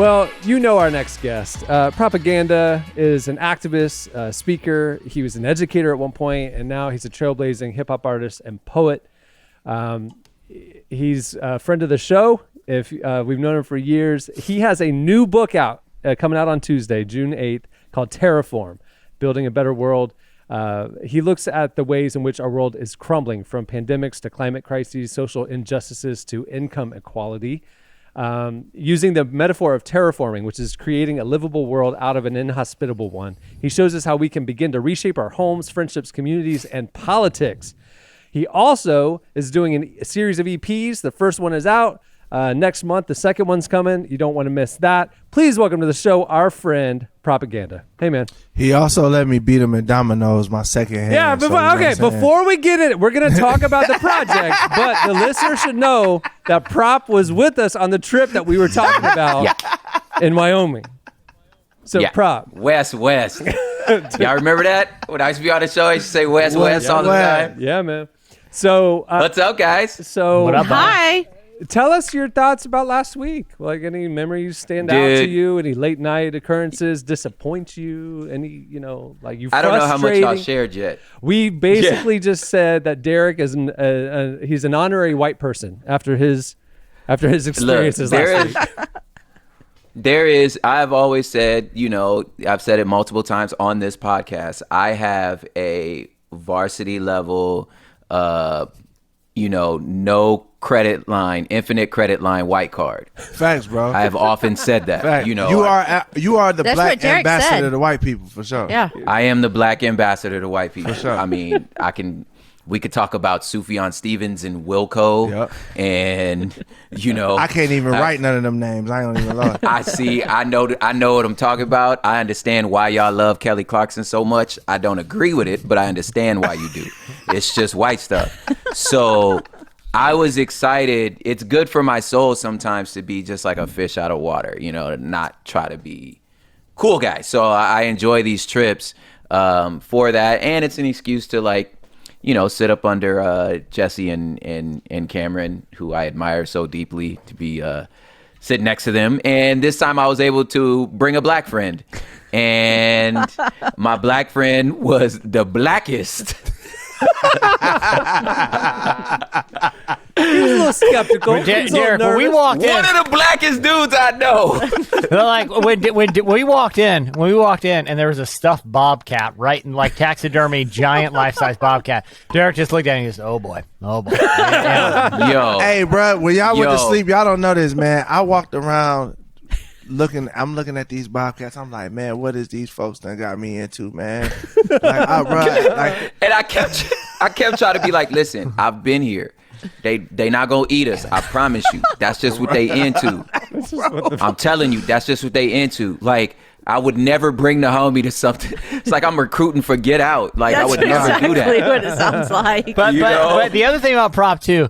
Well, you know our next guest. Propaganda is an activist, speaker. He was an educator at one point, and now he's a trailblazing hip-hop artist and poet. He's a friend of the show. If we've known him for years. He has a new book out coming out on Tuesday, June 8th, called TERRAFORM, Building a Better World. He looks at the ways in which our world is crumbling, from pandemics to climate crises, social injustices to income equality, using the metaphor of terraforming, which is creating a livable world out of an inhospitable one. He shows us how we can begin to reshape our homes, friendships, communities, and politics. He also is doing a series of EPs. The first one is out next month. The second one's coming. You don't want to miss that. Please welcome to the show our friend Propaganda. Hey, man. He also let me beat him in dominoes my second hand. Yeah, before we get in, we're going to talk about the project, but the listener should know that Prop was with us on the trip that we were talking about in Wyoming. So, Prop. West. Y'all remember that? When I used to be on the show, I used to say West all the time. Yeah, man. So, what's up, guys? So, what up, hi. Tell us your thoughts about last week. Like, any memories stand out to you? Any late night occurrences disappoint you? Any, like you? I don't know how much y'all shared yet. We basically just said that Derek is he's an honorary white person after his experiences last week. There is. I've always said, I've said it multiple times on this podcast. I have a varsity level, no credit line, infinite credit line white card. Facts, bro. I have often said that. Fact. You are the black ambassador to white people, for sure. Yeah. I am the black ambassador to white people. For sure. I mean, we could talk about Sufjan Stevens and Wilco, and I can't even write none of them names. I don't even know. I know what I'm talking about. I understand why y'all love Kelly Clarkson so much. I don't agree with it, but I understand why you do. It's just white stuff. So I was excited. It's good for my soul sometimes to be just like a fish out of water, to not try to be cool guy. So I enjoy these trips for that, and it's an excuse to sit up under Jesse and Cameron, who I admire so deeply, to be sit next to them. And this time I was able to bring a black friend, and my black friend was the blackest. He's a little skeptical. Derek, when we walked in, one of the blackest dudes I know. like when we walked in, and there was a stuffed bobcat, right, in taxidermy, giant life-size bobcat. Derek just looked at it and he goes, "Oh boy." Yo, hey, bro, when y'all went to sleep, y'all don't know this, man. I walked around. I'm looking at these bobcats. I'm like, man, what is these folks that got me into, man? And I kept trying to be like, listen, I've been here. They not gonna eat us. I promise you. That's just what they into. I'm telling you, that's just what they into. Like, I would never bring the homie to something. It's like I'm recruiting for Get Out. Like, I would never do that. That's exactly what it sounds like. But the other thing about Prop too,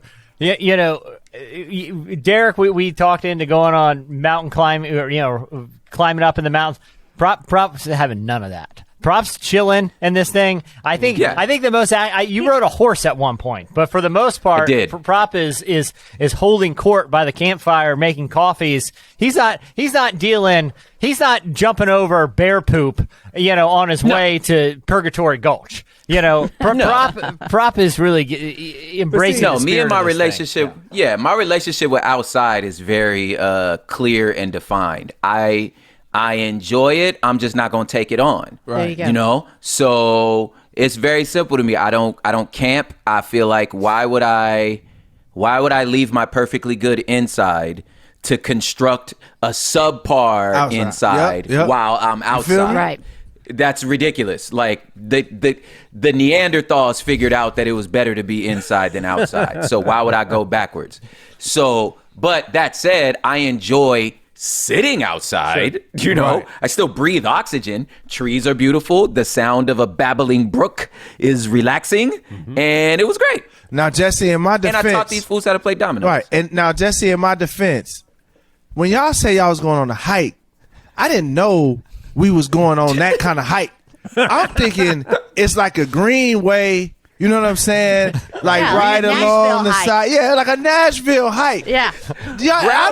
Derek, we talked into going on mountain climbing, or climbing up in the mountains. Prop's having none of that. Prop's chilling in this thing. I think the most you rode a horse at one point, but for the most part, Prop is holding court by the campfire, making coffees. He's not jumping over bear poop, on his way to Purgatory Gulch. Prop is really embracing. No, me and my relationship. My relationship with outside is very clear and defined. I enjoy it. I'm just not going to take it on. Right. There you go. So it's very simple to me. I don't camp. I feel like why would I leave my perfectly good inside to construct a subpar inside while I'm outside? Right. That's ridiculous. Like the Neanderthals figured out that it was better to be inside than outside. So why would I go backwards? So, but that said, I enjoy sitting outside, Right. I still breathe oxygen. Trees are beautiful. The sound of a babbling brook is relaxing, and it was great. Now, Jesse, in my defense, and I taught these fools how to play dominoes. Right, and now, Jesse, in my defense, when y'all say y'all was going on a hike, I didn't know we was going on that kind of hike. I'm thinking it's like a greenway. You know what I'm saying? Like Yeah, right like a along the Nashville hike. side. Yeah, like a Nashville hike. Yeah. I'm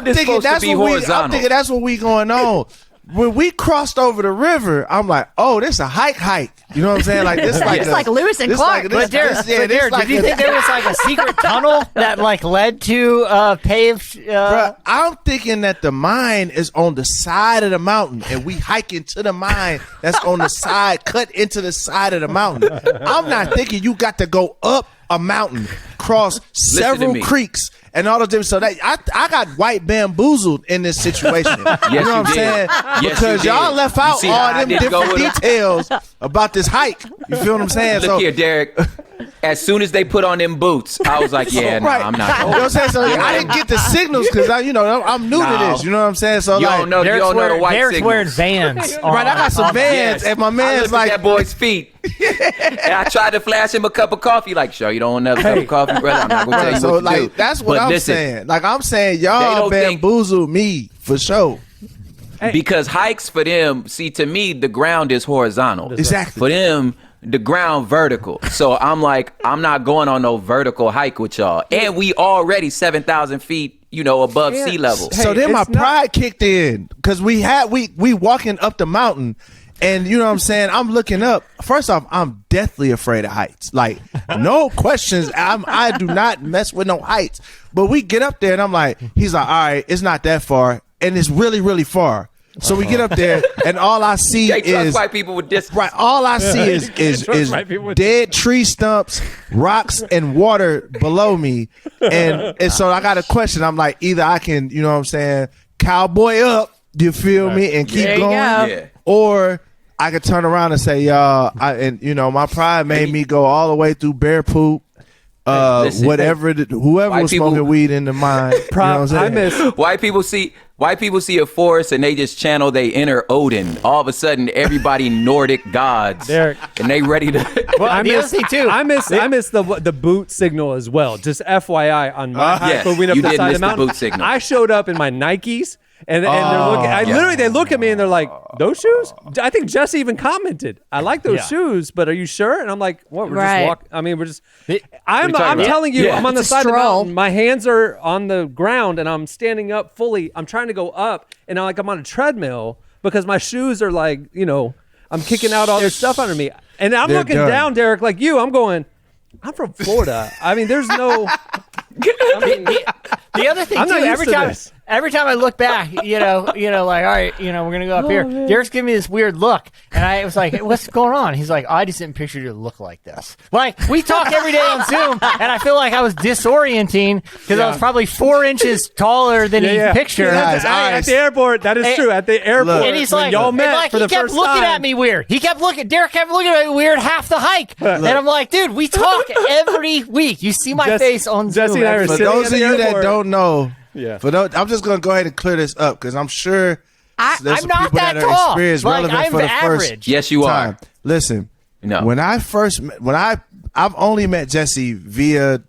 is thinking supposed to that's be what I'm horizontal. thinking that's what we going on. When we crossed over the river, I'm like, oh, this a hike. You know what I'm saying? Like this, like It's like Lewis and this Clark. Like, But Derek, like did you think there was like a secret tunnel that like led to paved? Bruh, I'm thinking that the mine is on the side of the mountain, and we hiking to the mine that's on the side, cut into the side of the mountain. I'm not thinking you got to go up a mountain, cross several me. creeks, and all of them. So that I got white bamboozled in this situation. You know what I'm you did. saying? Yes, Because you did. y'all left You out see how all I them didn't go different with 'em? details about this hike. You feel what I'm saying? Look here, Derek. As soon as they put on them boots, I was like, yeah, no, right. I'm not You know going. what I'm saying? So I didn't get the signals because I'm new to No. this. You know what I'm saying? So You like, don't know. You don't know the white Derek's wearing signals. Vans. right? I got some on- Vans, and my I man's looked like, at that boy's feet, and I tried to flash him a cup of coffee. Like, sure, you don't want another cup of coffee, brother? I'm not gonna tell you so what to like do. that's what But I'm listen, saying. Like I'm saying, They y'all don't think- bamboozled me for sure. Because hikes for them, see, to me, the ground is horizontal. Exactly. For them, the ground vertical. So I'm like, I'm not going on no vertical hike with y'all. And we already 7,000 feet, above sea level. So then my it's not- pride kicked in because we walking up the mountain. And you know what I'm saying? I'm looking up. First off, I'm deathly afraid of heights. Like, no questions. I do not mess with no heights. But we get up there and I'm like, he's like, all right, it's not that far. And it's really, really far. So we get up there and all I see Can't trust is white people with distance. right. All I see is trust white people with- dead tree stumps, rocks, and water below me. And so I got a question. I'm like, either I can, you know what I'm saying, cowboy up, you feel me, and keep There you going, go. Yeah. or I could turn around and say, y'all, my pride made me go all the way through bear poop. listen, Whoever white was people- smoking weed in the mine. You know what I'm I saying? miss. White people see a forest and they just channel their inner Odin. All of a sudden, everybody Nordic gods, Derek. and they ready to. Well, the other thing too. I miss the boot signal as well. Just FYI on my hike Yes, when we went up you the did side of miss the the mountain. boot signal. I showed up in my Nikes. And they're looking. Literally, they look at me and they're like, "Those shoes?" I think Jesse even commented, "I like those Yeah. shoes, but are you sure?" And I'm like, "What? We're Right. just walking. I mean, we're just." you I'm talking about? telling you, Yeah. I'm on the It's a side of the stroll. mountain. My hands are on the ground, and I'm standing up fully. I'm trying to go up, and I'm on a treadmill because my shoes are like, I'm kicking out all their stuff under me, and I'm They're looking done. down, Derek, like you. I'm going. I'm from Florida. I mean, there's no. The other thing I'm too, not used to this. every time I look back, like, all right, we're gonna go up here. Derek's giving me this weird look, and I was like, hey, what's going on? He's like, I just didn't picture you to look like this. Like, we talk every day on Zoom, and I feel like I was disorienting because I was probably 4 inches taller than he pictured. Guys, At the airport, that is Hey, true. At the airport, And he's when like, y'all and met like for he the kept first looking time. at me weird. Derek kept looking at me weird half the hike. And I'm like, dude, we talk every week. You see my Jesse- face on Zoom. Jesse and I are For sitting those at of the you that airport. don't know, Yeah. I'm just gonna go ahead and clear this up because I'm sure there's I'm some not people that that tall. are experienced Like, relevant I'm for the average. first Yes, you time. are. Listen, No. when I've only met Jesse via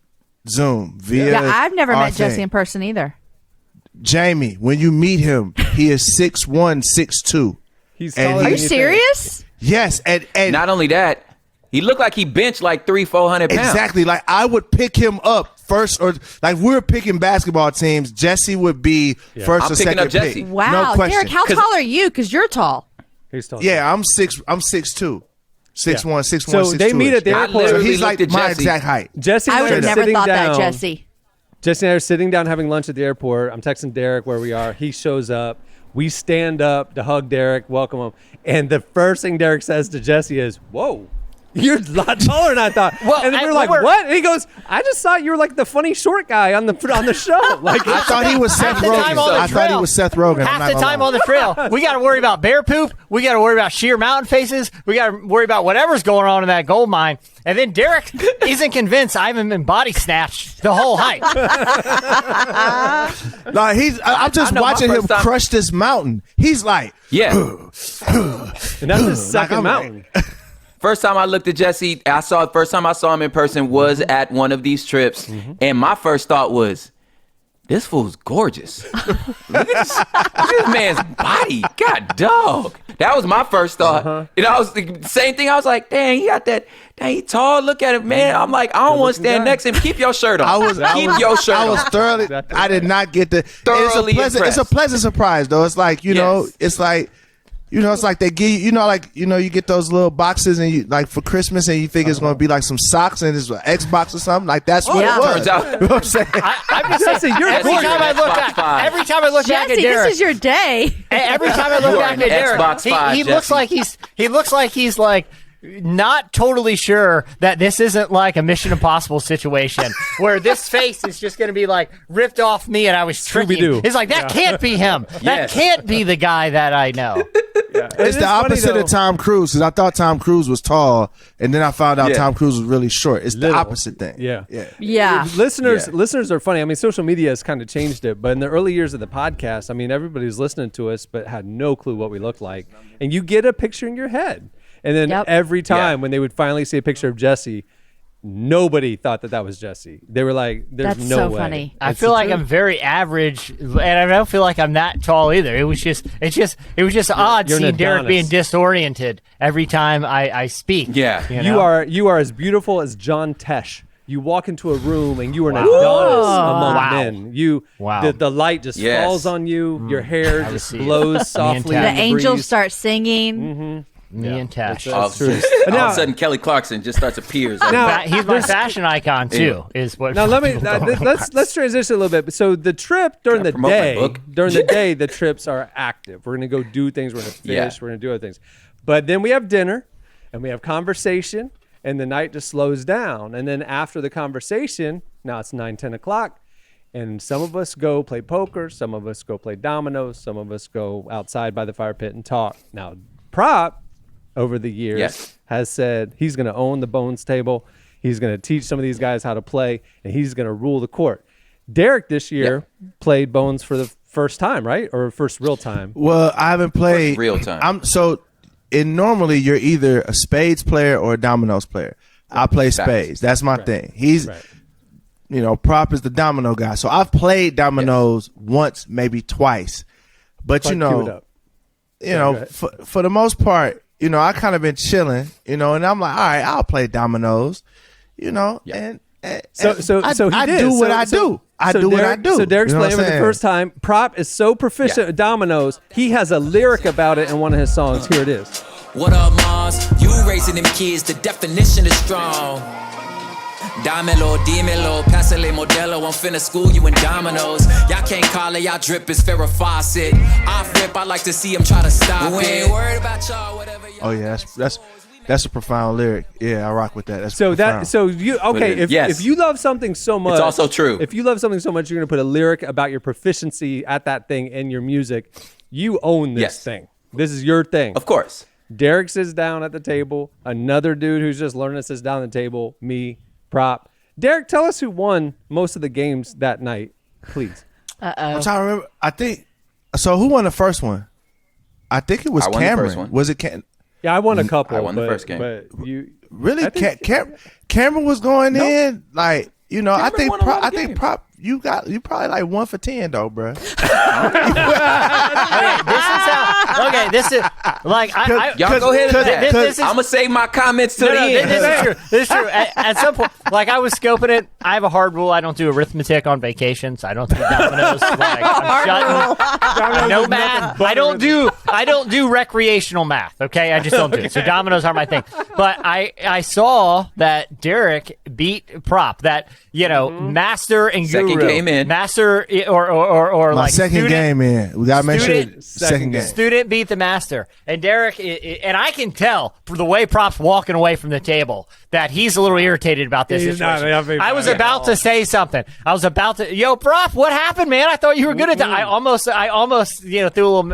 Zoom, via Yeah, I've never our met Jesse thing. in person either. Jamie, when you meet him, he is 6'1", 6'2". He's And taller he- Are than you think. serious? Yes, and Not only that, he looked like he benched like 300-400 pounds. exactly. Like I would pick him up first, or like we're picking basketball teams. Jesse would be first I'm or picking second up Jesse. pick. Wow, no question. Derek, how 'Cause- tall are you? Because you're tall. He's taller. Yeah, I'm 6'2", 6'1", 6'1", So 6'2". they meet at the I airport. literally So he's looked like at my Jesse. exact height. Jesse I and would I have are never sitting thought down. that, Jesse. Jesse and I are sitting down having lunch at the airport. I'm texting Derek where we are. He shows up. We stand up to hug Derek, welcome him. And the first thing Derek says to Jesse is, "Whoa, you're a lot taller than I thought." Well, and then we're like, "What?" And he goes, "I just thought you were like the funny short guy on the show." Like, I thought he was Seth Half the time on Rogen. the I thought he trail. was Seth Rogen. Half the time on the trail, we got to worry about bear poop. We got to worry about sheer mountain faces. We got to worry about whatever's going on in that gold mine. And then Derek isn't convinced I haven't been body snatched the whole hike. Like I'm just I know my watching him first time- crush this mountain. He's like, Yeah. and that's his second I'm mountain. First time I looked at Jesse, first time I saw him in person was at one of these trips. And my first thought was, this fool's gorgeous. Look at this man's body. God, dog. That was my first thought. And I was the same thing. I was like, dang, he got that. Dang, he tall. Look at him, man. I'm like, I don't want to stand next to him. Keep your shirt on. Keep your shirt on. I was thoroughly. I did not get the. Thoroughly It's a pleasant surprise, though. It's like it's like. It's like they give you, you get those little boxes and you like for Christmas and you think it's going to be like some socks and it's an Xbox or something. Like that's what it was. Turns out. You know what I'm saying? I'm just saying, every time I look back at Jesse, Derek, this is your day. every time I look back at Derek, Xbox 5, he looks like he's like not totally sure that this isn't like a Mission Impossible situation where this face is just going to be like ripped off me and I was tricking. Scooby-Doo. It's like, that can't be him. That can't be the guy that I know. It's the opposite of Tom Cruise because I thought Tom Cruise was tall and then I found out Tom Cruise was really short. It's the opposite thing. Yeah. Listeners are funny. I mean, social media has kind of changed it, but in the early years of the podcast, I mean, everybody was listening to us but had no clue what we looked like. And you get a picture in your head. And then every time when they would finally see a picture of Jesse, nobody thought that was Jesse. They were like, "There's That's no so way." funny. I feel like I'm very average, and I don't feel like I'm that tall either. It was just odd you're an seeing Derek Adonis. being disoriented every time I speak. Yeah. You are as beautiful as John Tesh. You walk into a room and you are an Adonis among men. The light just falls on you. Your hair just blows softly. The in the angels breeze. start singing. Me and Tash. All of a sudden, Kelly Clarkson just starts appears. He's my fashion icon too. Is what? Now let's transition a little bit. So the trip during the day, the trips are active. We're gonna go do things. We're gonna fish. Yeah. We're gonna do other things. But then we have dinner, and we have conversation, and the night just slows down. And then after the conversation, now it's 9-10 o'clock, and some of us go play poker, some of us go play dominoes, some of us go outside by the fire pit and talk. Now, Prop, over the years, has said he's going to own the Bones table. He's going to teach some of these guys how to play, and he's going to rule the court. Derek this year played Bones for the first time, right? Or first real time? Well, I haven't played real time. Normally you're either a spades player or a dominoes player. I play spades. That's my thing. He's Prop is the domino guy. So I've played dominoes once, maybe twice. But for the most part, I kind of been chilling, and I'm like, all right, I'll play dominoes, and I do what I do. So Derek's playing for the first time. Prop is so proficient at dominoes, he has a lyric about it in one of his songs. Here it is. What up, Mars? You raising them kids, the definition is strong. Dámelo, dímelo, pásale modelo, I'm finna school you in dominoes. Y'all can't call it, y'all drip is Farrah Fawcett. I flip, I like to see him try to stop it. We ain't worried about y'all, whatever y'all. Oh yeah, that's a profound lyric. Yeah, I rock with that. That's if you love something so much, it's also true. If you love something so much, you're gonna put a lyric about your proficiency at that thing in your music. You own this thing. This is your thing. Of course. Derek sits down at the table. Another dude who's just learning sits down at the table. Me. Prop. Derek, tell us who won most of the games that night, please. I'm trying to remember. I think so. Who won the first one? I think it was I won Cameron. the first one. Was it Cameron? Yeah, I won a couple. I won the first game. But you really? Cameron was going in like I think Prop. You probably like 1 for 10 though, bro. This is how. This is like y'all go ahead. I'm gonna save my comments to the end. This is true. At some point, like I was scoping it. I have a hard rule. I don't do arithmetic on vacations. I don't do dominoes. No math. I don't do recreational math. Okay, I just don't do it. So dominoes are my thing. But I saw that Derek beat Prop. That master and guru. Second game in. Master or my like second student, game in. We gotta make sure second game. Student beat the master, and Derek and I can tell from the way Prop's walking away from the table that he's a little irritated about this situation. I was about to say something. I was about to, Prop, what happened, man? I thought you were good at that. I almost threw a little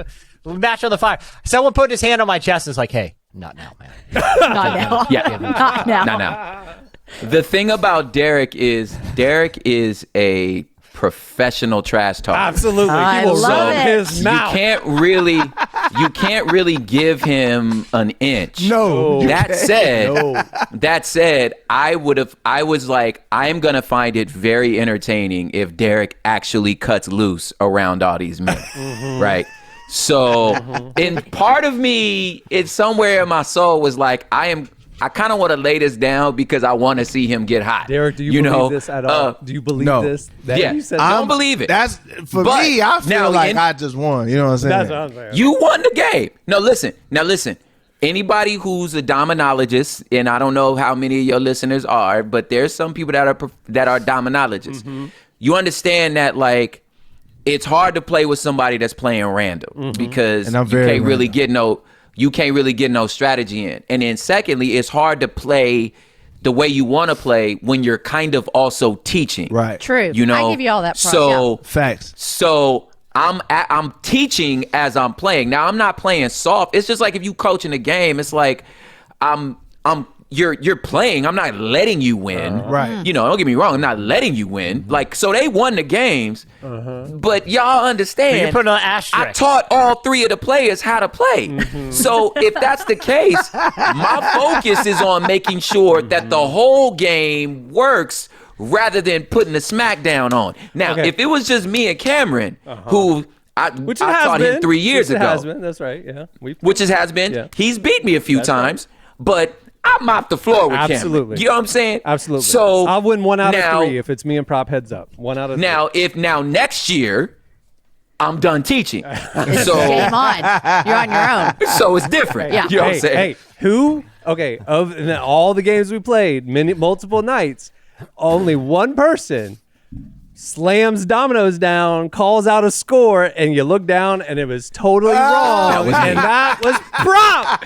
match on the fire. Someone put his hand on my chest and was like, "Hey, not now, man. Not now. Not now. The thing about Derek is a professional trash talker. Absolutely. I He will love rub it. his mouth. You can't really you can't really give him an inch. No. That said, I was like, I am gonna find it very entertaining if Derek actually cuts loose around all these men, right? So, and part of me, it's somewhere in my soul was like, I kind of want to lay this down because I want to see him get hot. Derek, do you believe this at all? Do you believe no. this? Yeah, you said I don't believe it. That's for But me. I feel now, like I just won. You know what I'm saying? That's what I'm saying. You won the game. No, listen. Now, listen. Anybody who's a dominologist, and I don't know how many of your listeners are, but there's some people that are dominologists. You understand that, like, it's hard to play with somebody that's playing random because And I'm you very can't really random. get no strategy in. And then secondly, it's hard to play the way you want to play when you're kind of also teaching. Right. True. You know, I give you all that. So Facts. So I'm teaching as I'm playing. Now I'm not playing soft. It's just like if you coach in a game, it's like you're playing. I'm not letting you win. Right. You know, don't get me wrong. I'm not letting you win. Like, so they won the games, but y'all understand. You're putting on asterisk. I taught all three of the players how to play. So if that's the case, my focus is on making sure that the whole game works rather than putting the smackdown on. Now, Okay. if it was just me and Cameron, who I taught him 3 years Which it ago, has been. That's right. Yeah. which it has been, Yeah. he's beat me a few That's right. times, but I mopped the floor with Cameron. Absolutely. You know what I'm saying? Absolutely. So I'll win 1 out now- of 3 if it's me and Prop heads up. 1 out of 3. Now next year, I'm done teaching. So Game on. You're on your own. so it's different. Yeah. You know what I'm saying? Who? Okay, of all the games we played, multiple nights, only one person slams dominoes down, calls out a score, and you look down and it was totally wrong. That was me. And that was Prop.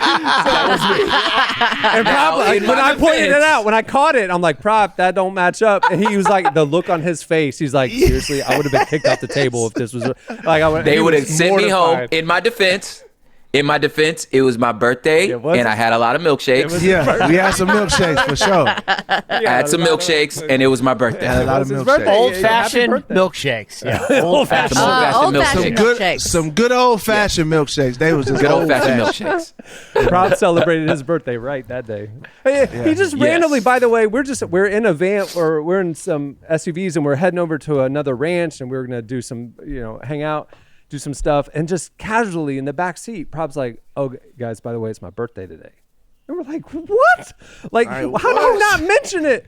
And Prop, Now, in when my I pointed it defense- out, when I caught it, I'm like, Prop, that don't match up. And he was like, the look on his face, he's like, seriously, I would have been kicked off the table if this was like, They he would have was sent me home. mortified. In my defense, it was my birthday, It was- and I had a lot of milkshakes. was- Yeah, we had some milkshakes for sure. I had some milkshakes, and it was my birthday. Had a lot of His milkshakes. birthday. Old Happy fashioned birthday. milkshakes. Yeah. Old fashioned. Some old-fashioned Old-fashioned milkshakes. milkshakes. Some good old fashioned milkshakes. They was just Good old old-fashioned fashioned. milkshakes. Prop celebrated his birthday right that day. He just randomly, by the way, we're in a van or we're in some SUVs and we're heading over to another ranch and we're gonna do some, hang out, do some stuff, and just casually in the back seat, Prop's like, "Oh, guys, by the way, it's my birthday today." And we're like, "What? Like, how do you not mention it?"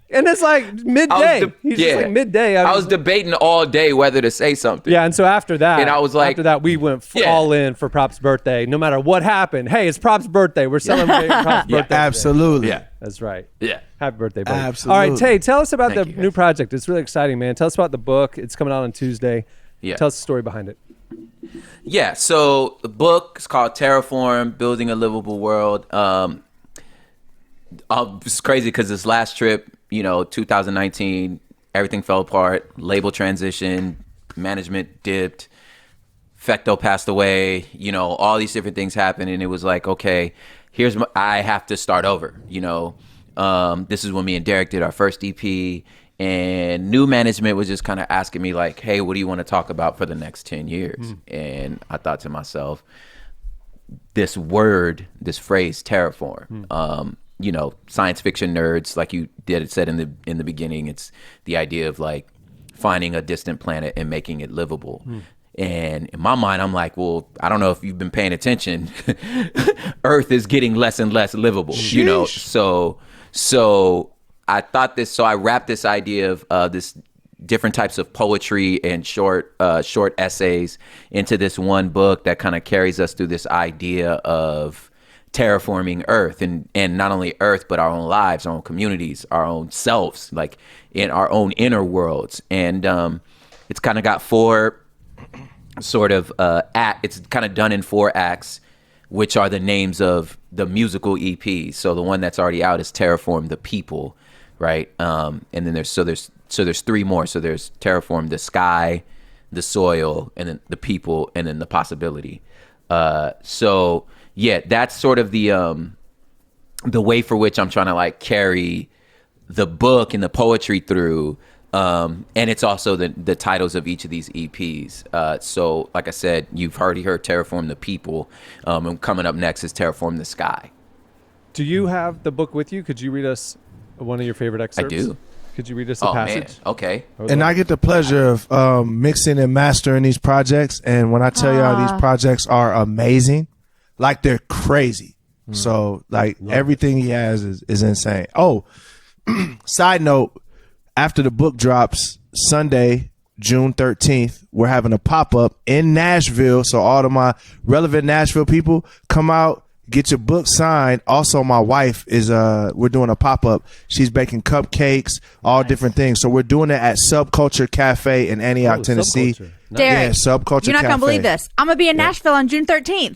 And it's like midday. He's just like midday. I was debating all day whether to say something. Yeah, and so after that, And I was like- after that, we went Yeah. all in for Prop's birthday, no matter what happened. Hey, it's Prop's birthday. We're celebrating Prop's birthday. today. Absolutely. Yeah. That's right. Yeah. Happy birthday, buddy. Absolutely. All right, Tay, tell us about Thank the you, new guys. project. It's really exciting, man. Tell us about the book. It's coming out on Tuesday. Yeah. Tell us the story behind it. Yeah, so the book is called Terraform, Building a Livable World. It's crazy because this last trip, 2019, everything fell apart, label transition, management dipped, Fecto passed away, all these different things happened, and it was like, okay, I have to start over, This is when me and Derek did our first EP, and new management was just kind of asking me like, hey, what do you want to talk about for the next 10 years? And I thought to myself, this phrase, terraform, science fiction nerds, like you said in the beginning, it's the idea of like finding a distant planet and making it livable. And in my mind, I'm like, well, I don't know if you've been paying attention. Earth is getting less and less livable, So I thought this. So I wrapped this idea of this different types of poetry and short essays into this one book that kind of carries us through this idea of terraforming Earth and not only Earth, but our own lives, our own communities, our own selves, like in our own inner worlds. And it's kind of got 4 sort of it's kind of done in 4 acts, which are the names of the musical EPs. So the one that's already out is Terraform the People, right? And then there's 3 more. So there's Terraform the Sky, the Soil, and then the People, and then the Possibility. So yeah, that's sort of the way for which I'm trying to like carry the book and the poetry through And it's also the titles of each of these EPs. So, like I said, you've already heard Terraform the People. And coming up next is Terraform the Sky. Do you have the book with you? Could you read us one of your favorite excerpts? I do. Could you read us a passage? Man. Okay. And I get the pleasure of mixing and mastering these projects. And when I tell y'all these projects are amazing, like they're crazy. So like everything he has is insane. Oh, side note, after the book drops Sunday, June 13th, we're having a pop-up in Nashville. So all of my relevant Nashville people, come out, get your book signed. Also, my wife is we're doing a pop-up. She's baking cupcakes, all different things. So we're doing it at Subculture Cafe in Antioch, Tennessee. Subculture. Derek, Yeah, Subculture you're not Cafe. gonna believe this. I'm gonna be in Nashville on June 13th.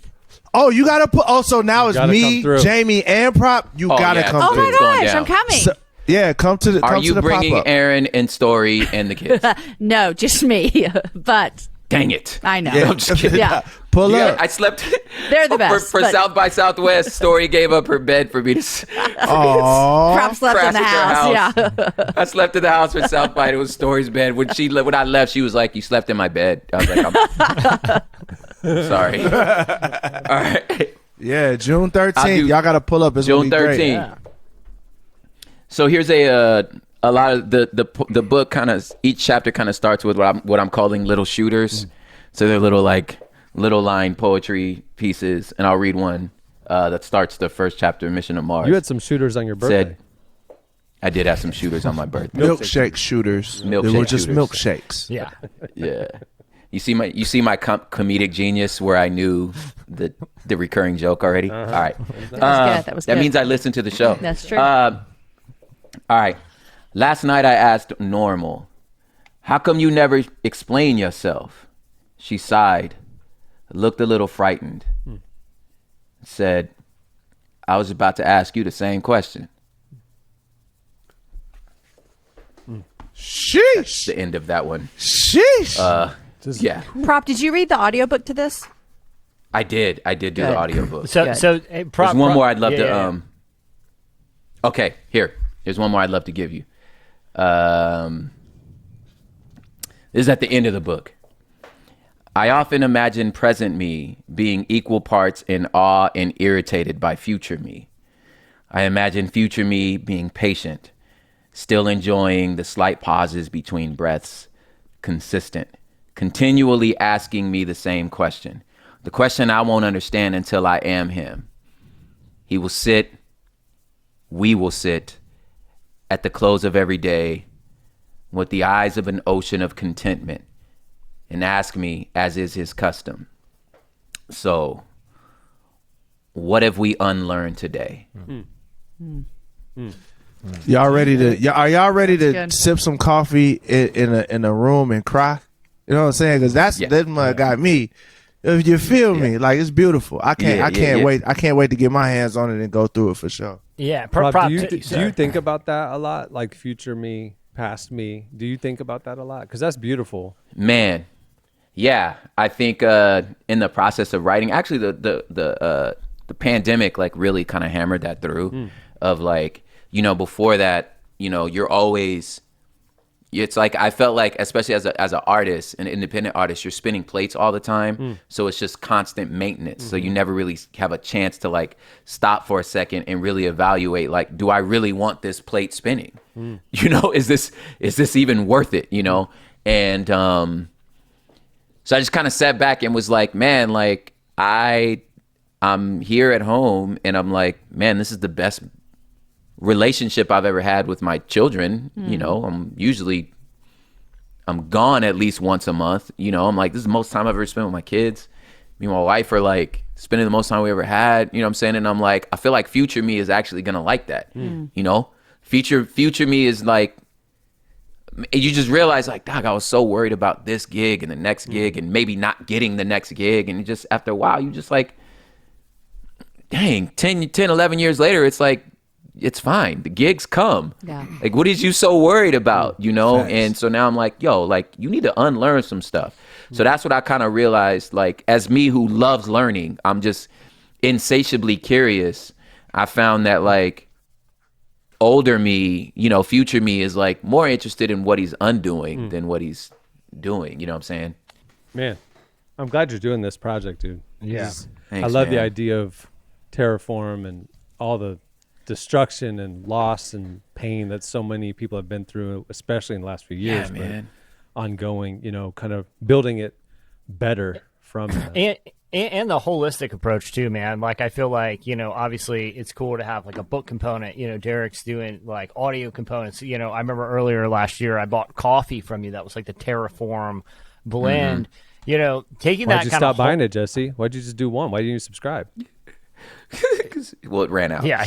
Oh, you gotta put. Oh, so now it's gotta me, come through. Jamie, and Prop. You gotta yeah. come Oh through. my It's going gosh, down. I'm coming. So, yeah, come to the. Are come you to the bringing pop-up. Aaron and Story and the kids? No, just me. But Dang it. I know. I'm just kidding. Yeah. Pull Yeah, up. I slept. They're the best, For but- South by Southwest, Story gave up her bed for me to. Aw. Prop slept in Crash the at their house. house. Yeah. I slept in the house for South by. It was Story's bed. When I left, she was like, "You slept in my bed." I was like, "I'm sorry." All right. Yeah, June I'll 13th. do Y'all gotta pull up. It's June gonna be great. 13th. So here's a lot of the book kind of each chapter kind of starts with what I'm calling little shooters. So they're little line poetry pieces, and I'll read one that starts the first chapter, Mission to Mars. You had some shooters on your birthday. I did have some shooters on my birthday. Milkshake shooters. They Milkshake were just shooters. milkshakes. Yeah. Yeah. You see my comedic genius where I knew the recurring joke already. All right. That was good. That means I listened to the show. That's true. All right. Last night I asked Normal, how come you never explain yourself? She sighed, looked a little frightened, said, I was about to ask you the same question. Sheesh. The end of that one. Sheesh. Yeah, Prop, did you read the audiobook to this? I did do Good. the audiobook. So Good. so There's one more I'd love to yeah. Okay, here's one more I'd love to give you. This is at the end of the book. I often imagine present me being equal parts in awe and irritated by future me. I imagine future me being patient, still enjoying the slight pauses between breaths, consistent, continually asking me the same question. The question I won't understand until I am him. He will sit, we will sit, at the close of every day, with the eyes of an ocean of contentment, and ask me, as is his custom, so, what have we unlearned today? Y'all ready to? Are y'all ready to good. sip some coffee in a room and cry? You know what I'm saying? Because that's what got me. If you feel me, like it's beautiful. I can't wait. I can't wait to get my hands on it and go through it for sure. Yeah. Rob, Prop, do you think about that a lot? Like future me, past me? Do you think about that a lot? Because that's beautiful. Man, yeah, I think in the process of writing, actually the pandemic like really kind of hammered that through. Of like, before that, you're always. It's like I felt like, especially as an artist, an independent artist, you're spinning plates all the time, so it's just constant maintenance. So you never really have a chance to like stop for a second and really evaluate, like, do I really want this plate spinning? Is this even worth it? And so I just kind of sat back and was like, man, like I'm here at home and I'm like, man, this is the best relationship I've ever had with my children. I'm gone at least once a month. I'm like, this is the most time I've ever spent with my kids. Me and my wife are like spending the most time we ever had. You know what I'm saying? And I'm like, I feel like future me is actually gonna like that. Future me is like, you just realize like, dog, I was so worried about this gig and the next gig and maybe not getting the next gig. And just after a while, you just like, dang, 10, 11 years later, it's like, it's fine. The gigs come. Yeah. Like, what is you so worried about, Facts. And so now I'm like, yo, like, you need to unlearn some stuff. So that's what I kind of realized, like, as me who loves learning, I'm just insatiably curious. I found that, like, older me, future me is like more interested in what he's undoing than what he's doing. You know what I'm saying? Man, I'm glad you're doing this project, dude. Yeah. Thanks, I love the man. idea of terraform and all the destruction and loss and pain that so many people have been through, especially in the last few years. Yeah, but man. ongoing, kind of building it better from that. And the holistic approach too, man. Like I feel like, obviously it's cool to have like a book component. Derek's doing like audio components. I remember earlier last year I bought coffee from you that was like the TERRAFORM blend. Taking Why'd that you kind stop of buying it, Jesse? Why'd you just do one? Why didn't you subscribe? Well, it ran out. Yeah.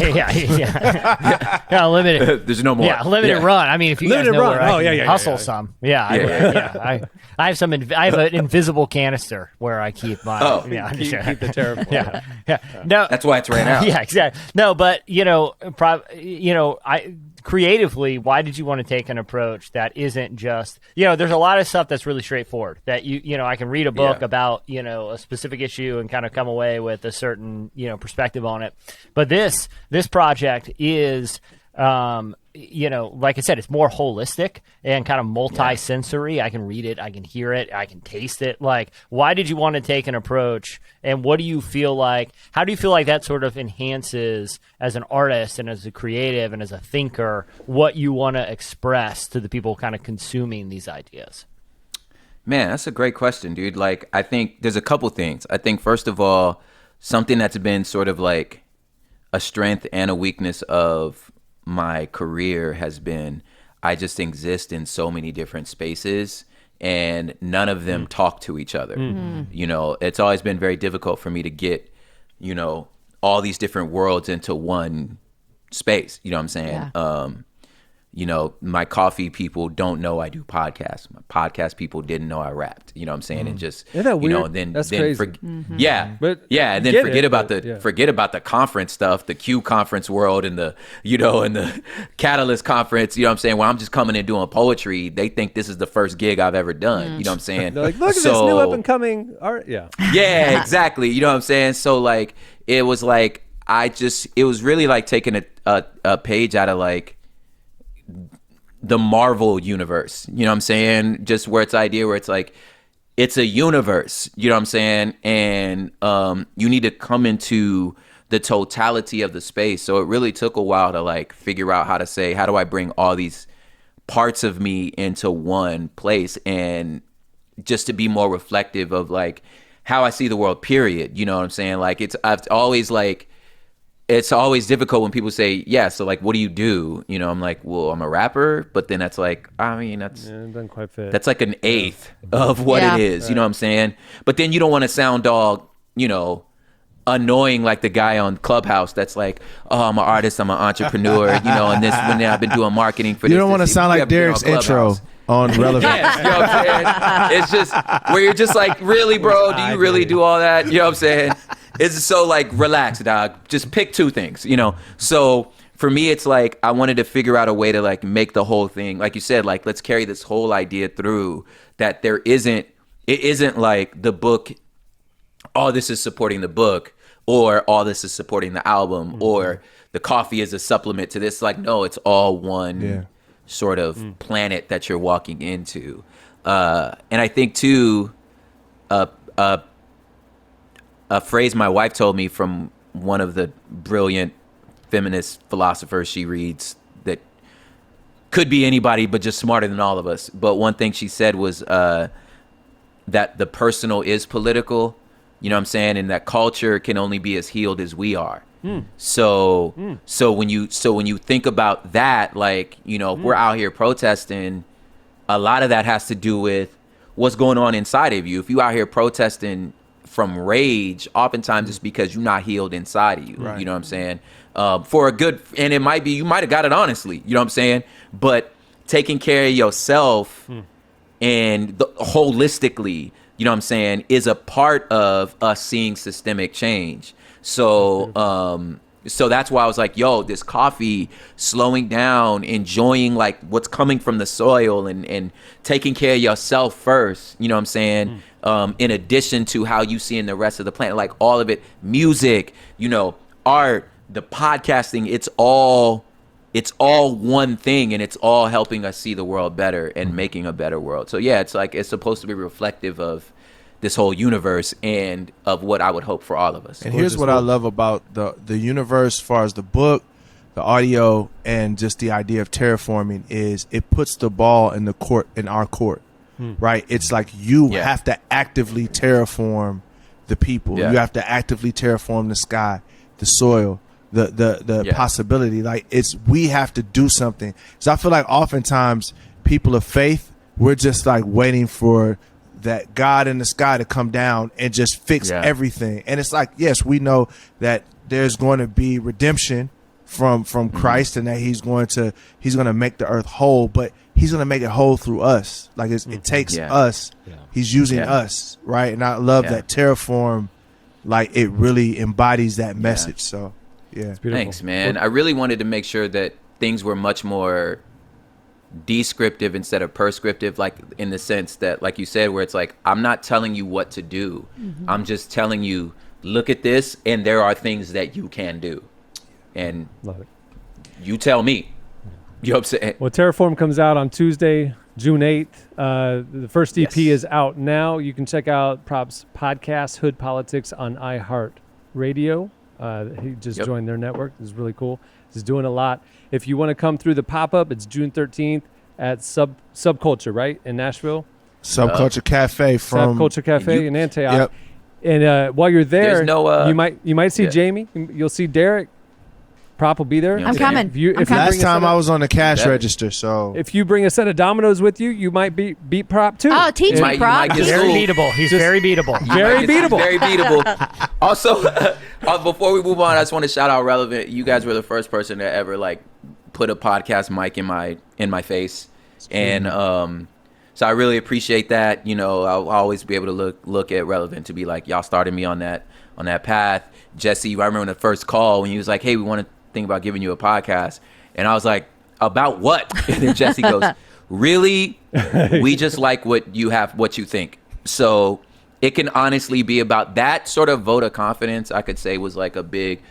Limited. There's no more. Yeah, limited run. I mean, if you guys Limited know run. where I Oh, can yeah. hustle some. Yeah, I have some. I have an invisible canister where I keep my. Oh. Keep the terraform. Yeah. No, That's why it's ran out. Yeah, exactly. No, but I creatively, why did you want to take an approach that isn't just there's a lot of stuff that's really straightforward that I can read a book about a specific issue and kind of come away with a certain perspective on it, but this project is like I said, it's more holistic and kind of multi-sensory. I can read it, I can hear it, I can taste it. Like, why did you want to take an approach, and what do you feel like? How do you feel like that sort of enhances, as an artist and as a creative and as a thinker, what you want to express to the people kind of consuming these ideas? Man, that's a great question, dude. Like, I think there's a couple things. I think, first of all, something that's been sort of like a strength and a weakness of my career has been I just exist in so many different spaces and none of them talk to each other. It's always been very difficult for me to get, all these different worlds into one space. You know what I'm saying? Yeah. My coffee people don't know I do podcasts. My podcast people didn't know I rapped. You know what I'm saying? And just, Isn't that weird? then That's then crazy. and then get forget it, about but, forget about the conference stuff, the Q conference world and the, and the Catalyst conference, you know what I'm saying? Where I'm just coming and doing poetry. They think this is the first gig I've ever done. You know what I'm saying? They're like, look at this new up and coming art. Yeah. Yeah, exactly. You know what I'm saying? So like, it was like, it was really like taking a page out of like the Marvel universe, you know what I'm saying? Just where it's idea where it's like, it's a universe, you know what I'm saying? And you need to come into the totality of the space. So it really took a while to like figure out how to say, how do I bring all these parts of me into one place, and just to be more reflective of like how I see the world, period. You know what I'm saying? Like it's always difficult when people say, yeah, so like, what do you do? I'm like, well, I'm a rapper, but then that's like, it doesn't quite fit. That's like an eighth of what it is. You know what I'm saying? But then you don't want to sound dog, annoying like the guy on Clubhouse that's like, oh, I'm an artist, I'm an entrepreneur, and this when I've been doing marketing for this. You don't want to sound like Derek's intro on Relevant. Yeah, you know what I'm saying? It's just where you're just like, really, bro? Do you really do all that? You know what I'm saying? It's so like, relax, dog. Just pick two things, So for me, it's like I wanted to figure out a way to like make the whole thing, like you said, like let's carry this whole idea through. That it isn't like the book, all this is supporting the book, or all this is supporting the album, or the coffee is a supplement to this. Like, no, it's all one sort of planet that you're walking into. And I think too, a phrase my wife told me from one of the brilliant feminist philosophers she reads that could be anybody but just smarter than all of us. But one thing she said was that the personal is political, you know what I'm saying? And that culture can only be as healed as we are. So when you think about that, like, if we're out here protesting, a lot of that has to do with what's going on inside of you. If you out here protesting from rage, oftentimes it's because you're not healed inside of you. Right. You know what I'm saying? For a good, and it might be, you might have got it honestly, you know what I'm saying? But taking care of yourself and holistically, you know what I'm saying, is a part of us seeing systemic change. So, so that's why I was like, yo, this coffee, slowing down, enjoying like what's coming from the soil and taking care of yourself first, you know what I'm saying? In addition to how you see in the rest of the planet, like all of it, music, art, the podcasting, it's all it's all one thing, and it's all helping us see the world better and making a better world. So yeah, it's like it's supposed to be reflective of this whole universe and of what I would hope for all of us. And here's what I love about the universe, as far as the book, the audio, and just the idea of terraforming is it puts the ball in our court, right? It's like you have to actively terraform the people. You have to actively terraform the sky, the soil, the possibility. Like we have to do something. So I feel like oftentimes people of faith, we're just like waiting for that God in the sky to come down and just fix everything. And it's like, yes, we know that there's going to be redemption from Christ, and that he's going to make the earth whole, but he's going to make it whole through us. Like it takes us. He's using us, right? And I love that Terraform, like it really embodies that message. So it's beautiful. Thanks, man. I really wanted to make sure that things were much more descriptive instead of prescriptive, like in the sense that, like you said, where it's like, I'm not telling you what to do. I'm just telling you, look at this, and there are things that you can do. And love it. You tell me. You know what I'm saying? Well, Terraform comes out on Tuesday, June 8th. The first EP is out now. You can check out Prop's podcast, Hood Politics, on iHeartRadio. He just joined their network. This is really cool. He's doing a lot. If you want to come through the pop-up, it's June 13th at Subculture, right, in Nashville? Subculture Cafe from Subculture Cafe in Antioch. And while you're there, you might see Jamie. You'll see Derek. Prop will be there. I'm coming. Last time I was on the cash register, so if you bring a set of dominoes with you, you might beat Prop too. Oh, teach me, Prop. He's very beatable. He's very beatable. Very beatable. Very beatable. Also, before we move on, I just want to shout out Relevant. You guys were the first person to ever like put a podcast mic in my face, and so I really appreciate that. You know, I'll always be able to look at Relevant to be like, y'all started me on that path. Jesse, I remember the first call when he was like, hey, we want to think about giving you a podcast, and I was like, about what? And then Jesse goes, really? We just like what you think. So it can honestly be about that sort of vote of confidence. I could say was like a big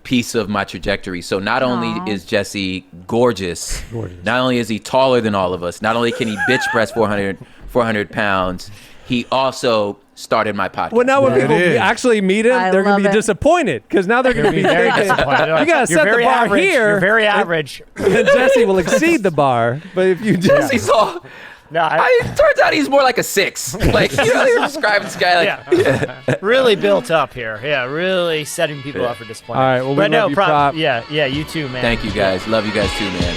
piece of my trajectory. So not only is Jesse gorgeous, not only is he taller than all of us, not only can he bench press 400 pounds, he also started my podcast. Well, now when people actually meet him, they're going to be disappointed, because now they're going to be very thinking, disappointed. you got to set the bar average. here. You're very average. And Jesse will exceed the bar. But if you just... Jesse's all... No, it turns out he's more like a 6. Like, you know, you're describing this guy like... really built up here. Yeah, really setting people up for disappointment. All right, well, we love you, Prop. Yeah, you too, man. Thank you, guys. Love you guys too, man.